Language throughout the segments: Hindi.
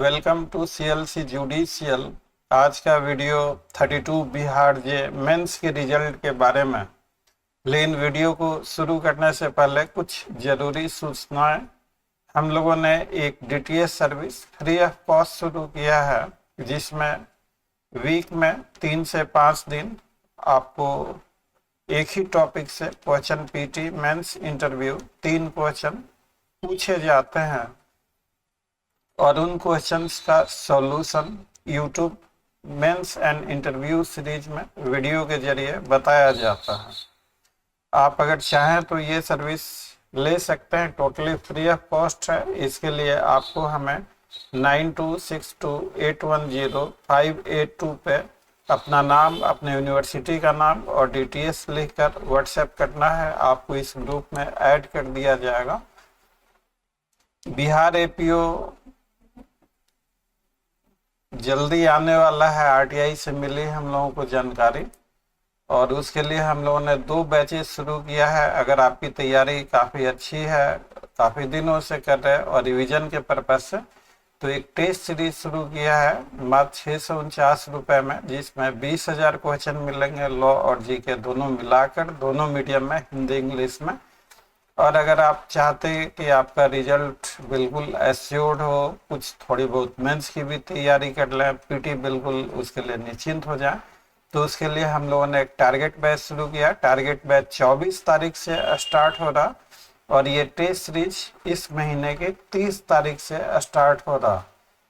Welcome to CLC judicial. आज का वीडियो 32 बिहार जे मेंस के रिजल्ट के बारे में। लेकिन वीडियो को शुरू करने से पहले कुछ ज़रूरी सूचनाएं। हम लोगों ने एक DTS service free of cost शुरू किया है, जिसमें वीक में 3 से 5 दिन आपको एक ही टॉपिक से question PT mains interview 3 question पूछे जाते हैं और उन क्वेश्चंस का solution YouTube mains and interview series में वीडियो के जरिए बताया जाता है। आप अगर चाहें तो ये सर्विस ले सकते हैं, टोटली फ्री ऑफ कॉस्ट है। इसके लिए आपको हमें 9262810582 पे अपना नाम, अपने यूनिवर्सिटी का नाम और डीटीएस लिखकर व्हाट्सएप करना है। आपको इस ग्रुप में ऐड कर दिया जाएगा। बिहार एपीओ जल्दी आने वाला है, आरटीआई से मिली हम लोगों को जानकारी, और उसके लिए हम लोगों ने 2 बैचेस शुरू किया है। अगर आपकी तैयारी काफ़ी अच्छी है, काफ़ी दिनों से कर रहे हैं और रिवीजन के पर्पज से, तो एक टेस्ट सीरीज शुरू किया है मात्र 649 रुपये में, जिसमें 20,000 क्वेश्चन मिलेंगे, लॉ और जीके दोनों मिलाकर, दोनों मीडियम में, हिंदी इंग्लिश में। और अगर आप चाहते हैं कि आपका रिजल्ट बिल्कुल एश्योर्ड हो, कुछ थोड़ी बहुत मेंस की भी तैयारी कर लें, पीटी बिल्कुल उसके लिए निश्चिंत हो जाए, तो उसके लिए हम लोगों ने एक टारगेट बैच शुरू किया। टारगेट बैच 24 तारीख से स्टार्ट हो रहा और ये टेस्ट सीरीज इस महीने की 30 तारीख से स्टार्ट हो रहा।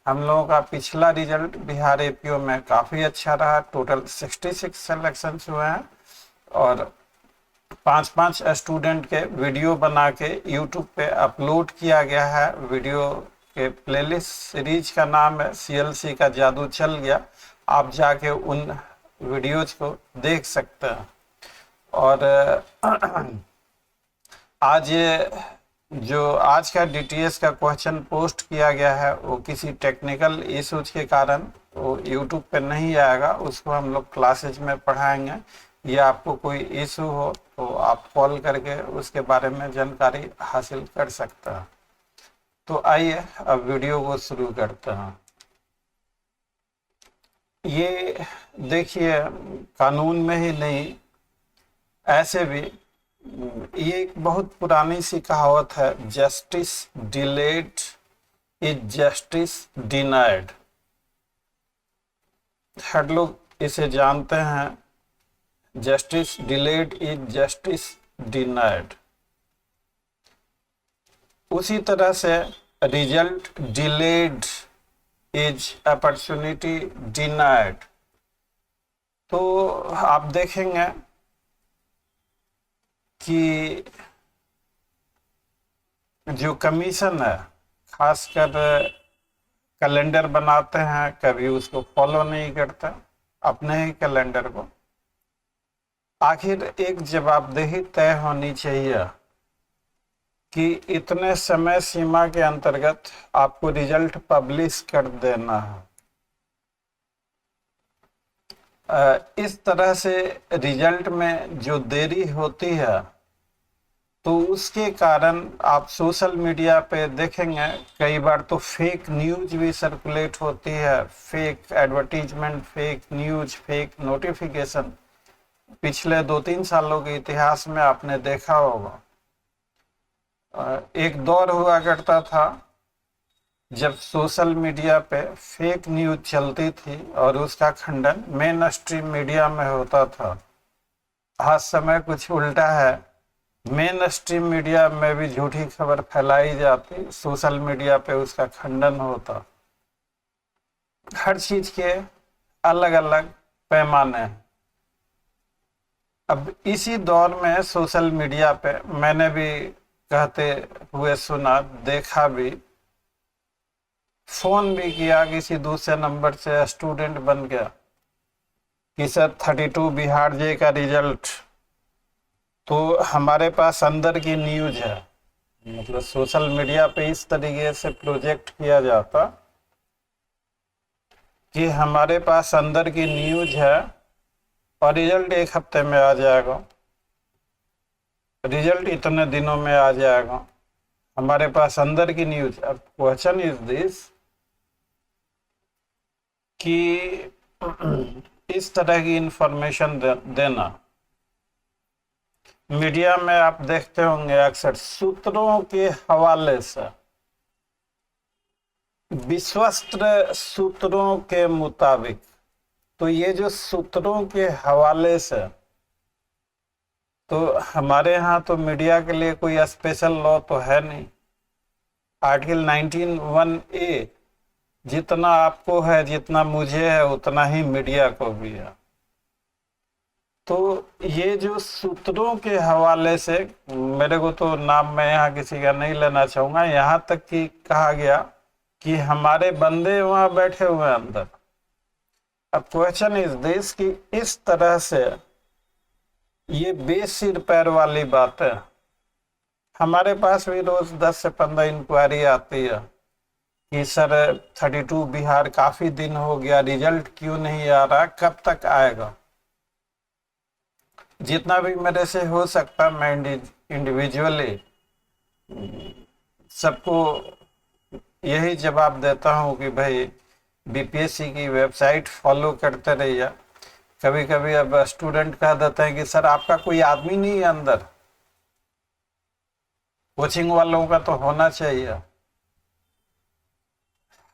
हम लोगों का पिछला रिजल्ट बिहार एपीओ में काफ़ी अच्छा रहा। टोटल 66 सिलेक्शन हुए हैं और 5-5 स्टूडेंट के वीडियो बना के यूट्यूब पे अपलोड किया गया है। वीडियो के प्लेलिस्ट सीरीज का नाम है सीएलसी का जादू चल गया। आप जाके उन वीडियोज को देख सकते हैं। और आज ये जो आज का डीटीएस का क्वेश्चन पोस्ट किया गया है, वो किसी टेक्निकल इश्यूज के कारण वो यूट्यूब पे नहीं आएगा। उसको हम लोग क्लासेज में पढ़ाएंगे, या आपको कोई इशू हो तो आप कॉल करके उसके बारे में जानकारी हासिल कर सकते हैं। तो आइए अब वीडियो को शुरू करते हैं। ये देखिए, कानून में ही नहीं, ऐसे भी ये एक बहुत पुरानी सी कहावत है, justice delayed is justice denied. हर लोग इसे जानते हैं, justice delayed is justice denied. उसी तरह से result delayed is opportunity denied. तो आप देखेंगे कि जो कमीशन है, खासकर कैलेंडर बनाते हैं, कभी उसको फॉलो नहीं करते अपने ही कैलेंडर को। आखिर एक जवाबदेही तय होनी चाहिए कि इतने समय सीमा के अंतर्गत आपको रिजल्ट पब्लिश कर देना है। इस तरह से रिजल्ट में जो देरी होती है, तो उसके कारण आप सोशल मीडिया पे देखेंगे कई बार तो फेक न्यूज भी सर्कुलेट होती है, fake advertisement, fake news, fake notification. पिछले 2-3 सालों के इतिहास में आपने देखा होगा। एक दौर हुआ करता था जब सोशल मीडिया पे फेक न्यूज चलती थी और उसका खंडन मेन स्ट्रीम मीडिया में होता था। आज समय कुछ उल्टा है, मेन स्ट्रीम मीडिया में भी झूठी खबर फैलाई जाती, सोशल मीडिया पे उसका खंडन होता। हर चीज के अलग अलग पैमाने हैं। अब इसी दौर में सोशल मीडिया पे मैंने भी कहते हुए सुना, देखा भी, फोन भी किया किसी दूसरे नंबर से, स्टूडेंट बन गया कि सर 32 बिहार जे का रिजल्ट, तो हमारे पास अंदर की न्यूज है। मतलब सोशल मीडिया पे इस तरीके से प्रोजेक्ट किया जाता कि हमारे पास अंदर की न्यूज है और रिजल्ट 1 हफ्ते में आ जाएगा, रिजल्ट इतने दिनों में आ जाएगा, हमारे पास अंदर की न्यूज। अब क्वेश्चन इज दिस कि इस तरह की इंफॉर्मेशन देना। मीडिया में आप देखते होंगे अक्सर सूत्रों के हवाले से, विश्वस्त सूत्रों के मुताबिक। तो ये जो सूत्रों के हवाले से, तो हमारे यहाँ तो मीडिया के लिए कोई स्पेशल लॉ तो है नहीं। आर्टिकल 19(1)(a जितना आपको है, जितना मुझे है, उतना ही मीडिया को भी है। तो ये जो सूत्रों के हवाले से, मेरे को तो नाम मैं यहाँ किसी का नहीं लेना चाहूंगा, यहाँ तक कि कहा गया कि हमारे बंदे वहां बैठे हुए हैं अंदर। अब क्वेश्चन इस देश की इस तरह से ये बेसिर पैर वाली बात है। हमारे पास भी रोज 10 से 15 इंक्वायरी आती है कि सर 32 बिहार काफी दिन हो गया, रिजल्ट क्यों नहीं आ रहा, कब तक आएगा। जितना भी मेरे से हो सकता मैं इंडिविजुअली सबको यही जवाब देता हूं कि भाई बीपीएससी की वेबसाइट फॉलो करते रहिए। कभी कभी अब स्टूडेंट कह देते हैं कि सर आपका कोई आदमी नहीं है अंदर, कोचिंग वालों का तो होना चाहिए।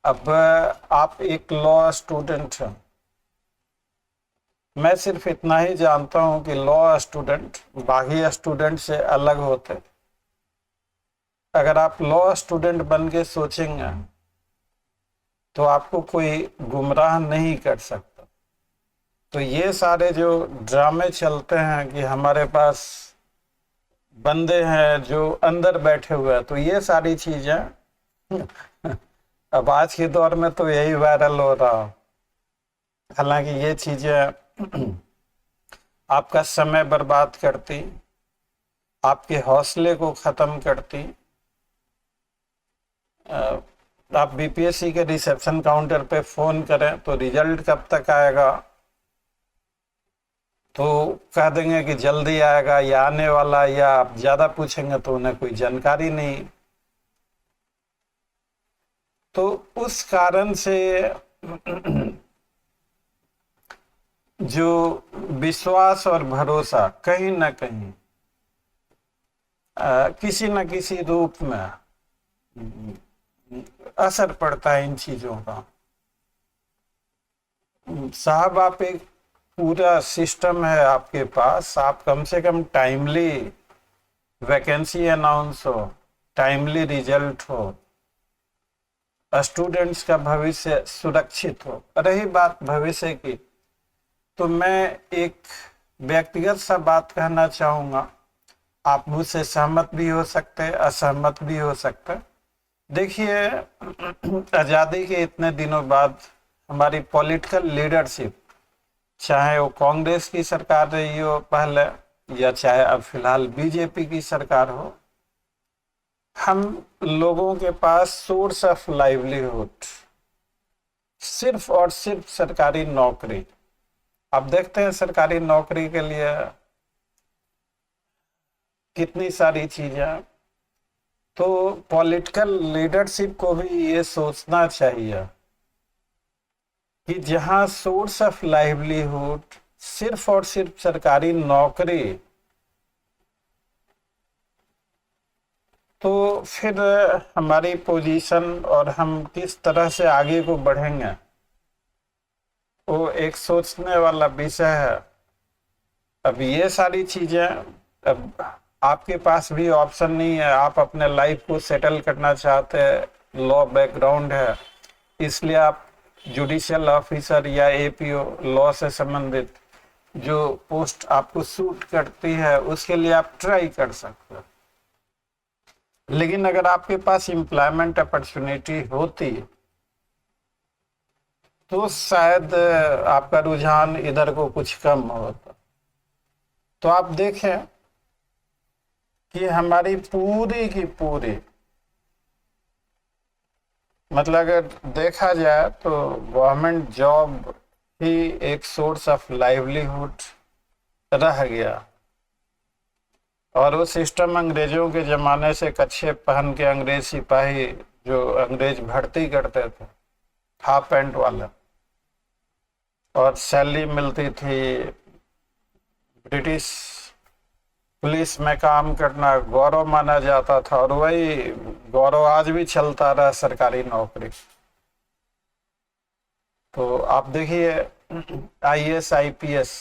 अब आप एक लॉ स्टूडेंट हैं, मैं सिर्फ इतना ही जानता हूं कि लॉ स्टूडेंट बाकी स्टूडेंट से अलग होते। अगर आप लॉ स्टूडेंट बन के सोचेंगे तो आपको कोई गुमराह नहीं कर सकता। तो ये सारे जो ड्रामे चलते हैं कि हमारे पास बंदे हैं जो अंदर बैठे हुए हैं, तो ये सारी चीजें अब आज के दौर में तो यही वायरल हो रहा। हालांकि ये चीजें आपका समय बर्बाद करती, आपके हौसले को खत्म करती। आप बीपीएससी के रिसेप्शन काउंटर पे फोन करें तो रिजल्ट कब तक आएगा, तो कह देंगे कि जल्दी आएगा या आने वाला, या आप ज्यादा पूछेंगे तो उन्हें कोई जानकारी नहीं। तो उस कारण से जो विश्वास और भरोसा कहीं ना कहीं किसी न किसी रूप में असर पड़ता है इन चीजों का। साहब आप एक पूरा सिस्टम है आपके पास, आप कम से कम टाइमली वैकेंसी अनाउंस हो, टाइमली रिजल्ट हो, स्टूडेंट्स का भविष्य सुरक्षित हो। रही बात भविष्य की, तो मैं एक व्यक्तिगत सा बात कहना चाहूंगा, आप मुझसे सहमत भी हो सकते हैं, असहमत भी हो सकते हैं। देखिए आज़ादी के इतने दिनों बाद हमारी पॉलिटिकल लीडरशिप, चाहे वो कांग्रेस की सरकार रही हो पहले या चाहे अब फिलहाल बीजेपी की सरकार हो, हम लोगों के पास सोर्स ऑफ लाइवलीहुड सिर्फ और सिर्फ सरकारी नौकरी। आप देखते हैं सरकारी नौकरी के लिए कितनी सारी चीजें। तो पॉलिटिकल लीडरशिप को भी ये सोचना चाहिए कि जहां सोर्स ऑफ लाइवलीहुड सिर्फ और सिर्फ सरकारी नौकरी, तो फिर हमारी पोजीशन और हम किस तरह से आगे को बढ़ेंगे वो एक सोचने वाला विषय है। अब ये सारी चीजें, अब आपके पास भी ऑप्शन नहीं है, आप अपने लाइफ को सेटल करना चाहते हैं, लॉ बैकग्राउंड है, इसलिए आप जुडिशियल ऑफिसर या एपीओ लॉ से संबंधित जो पोस्ट आपको सूट करती है उसके लिए आप ट्राई कर सकते हो। लेकिन अगर आपके पास एम्प्लॉयमेंट अपॉर्चुनिटी होती तो शायद आपका रुझान इधर को कुछ कम होता। तो आप देखें कि हमारी पूरी की पूरी, मतलब अगर देखा जाए तो गवर्नमेंट जॉब ही एक सोर्स ऑफ लाइवलीहुड रह गया। और वो सिस्टम अंग्रेजों के जमाने से कच्छे पहन के अंग्रेज सिपाही जो अंग्रेज भर्ती करते थे हाफ पैंट वाला, और सैलरी मिलती थी। ब्रिटिश पुलिस में काम करना गौरव माना जाता था, और वही गौरव आज भी चलता रहा, सरकारी नौकरी। तो आप देखिए आईएएस आईपीएस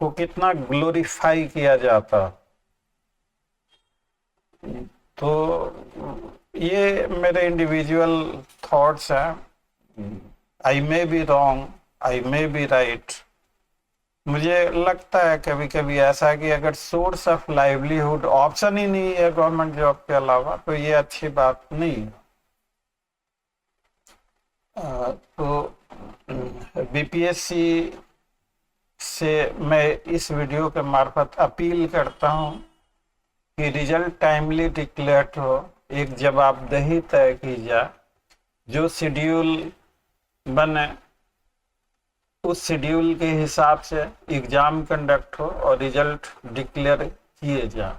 को कितना ग्लोरीफाई किया जाता। तो ये मेरे इंडिविजुअल थॉट्स हैं। I may be wrong, I may be right. मुझे लगता है कभी कभी ऐसा कि अगर सोर्स ऑफ लाइवलीहुड ऑप्शन ही नहीं है गवर्नमेंट जॉब के अलावा, तो ये अच्छी बात नहीं है। तो बीपीएससी से मैं इस वीडियो के मार्फत अपील करता हूं कि रिजल्ट टाइमली डिक्लेयर हो, एक जवाबदेही तय की जाए, जो शेड्यूल बने उस शेड्यूल के हिसाब से एग्जाम कंडक्ट हो और रिजल्ट डिक्लेयर किए जाए।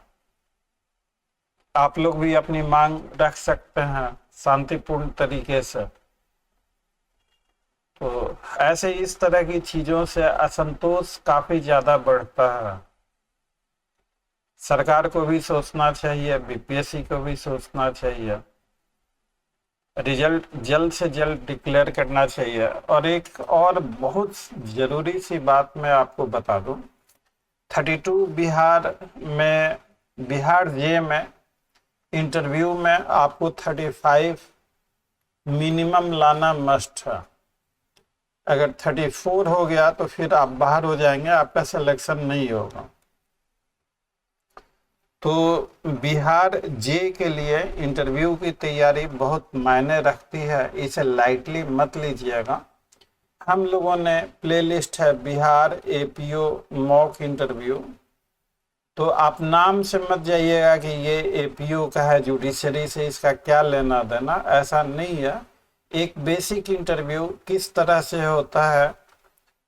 आप लोग भी अपनी मांग रख सकते हैं शांतिपूर्ण तरीके से। तो ऐसे इस तरह की चीजों से असंतोष काफी ज्यादा बढ़ता है। सरकार को भी सोचना चाहिए, बीपीएससी को भी सोचना चाहिए, रिजल्ट जल्द से जल्द डिक्लेयर करना चाहिए। और एक और बहुत जरूरी सी बात मैं आपको बता दूं, 32 बिहार जे में इंटरव्यू में आपको 35 मिनिमम लाना मस्ट है। अगर 34 हो गया तो फिर आप बाहर हो जाएंगे, आपका सिलेक्शन नहीं होगा। तो बिहार जे के लिए इंटरव्यू की तैयारी बहुत मायने रखती है, इसे लाइटली मत लीजिएगा। हम लोगों ने प्लेलिस्ट है बिहार एपीओ मॉक इंटरव्यू, तो आप नाम से मत जाइएगा कि ये एपीओ का है, जुडिशरी से इसका क्या लेना देना, ऐसा नहीं है। एक बेसिक इंटरव्यू किस तरह से होता है,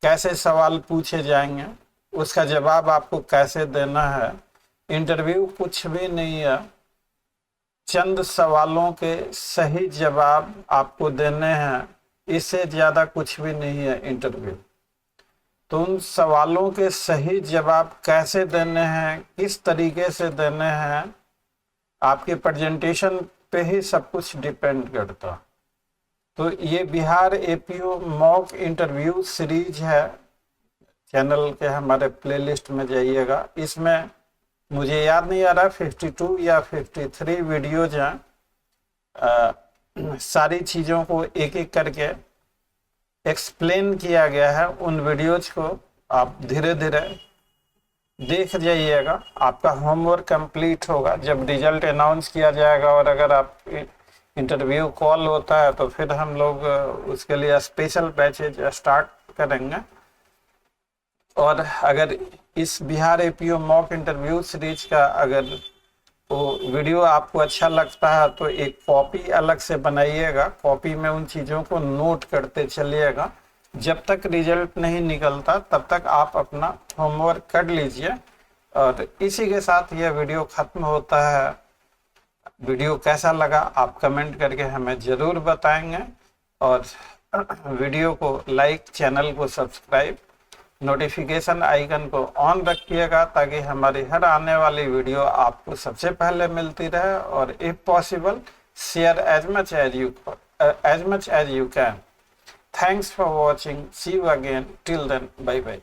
कैसे सवाल पूछे जाएंगे, उसका जवाब आपको कैसे देना है। इंटरव्यू कुछ भी नहीं है, चंद सवालों के सही जवाब आपको देने हैं, इससे ज्यादा कुछ भी नहीं है इंटरव्यू। तो उन सवालों के सही जवाब कैसे देने हैं, किस तरीके से देने हैं, आपके प्रेजेंटेशन पे ही सब कुछ डिपेंड करता। तो ये Bihar APO mock interview series है, चैनल के हमारे प्लेलिस्ट में जाइएगा। इसमें मुझे याद नहीं आ रहा 52 या 53 वीडियोज हैं। सारी चीज़ों को एक एक करके एक्सप्लेन किया गया है। उन वीडियोज को आप धीरे धीरे देख जाइएगा, आपका होमवर्क कंप्लीट होगा। जब रिजल्ट अनाउंस किया जाएगा और अगर आप इंटरव्यू कॉल होता है तो फिर हम लोग उसके लिए स्पेशल बैचेज स्टार्ट करेंगे। और अगर इस Bihar APO mock interview series का अगर वो वीडियो आपको अच्छा लगता है तो एक कॉपी अलग से बनाइएगा, कॉपी में उन चीज़ों को नोट करते चलिएगा। जब तक रिजल्ट नहीं निकलता तब तक आप अपना होमवर्क कर लीजिए। और इसी के साथ यह वीडियो खत्म होता है। वीडियो कैसा लगा आप कमेंट करके हमें ज़रूर बताएंगे, और वीडियो को लाइक, चैनल को सब्सक्राइब, नोटिफिकेशन आइकन को ऑन रखिएगा ताकि हमारी हर आने वाली वीडियो आपको सबसे पहले मिलती रहे। और if possible share as much as you can. Thanks for watching, see you again, till then, bye bye.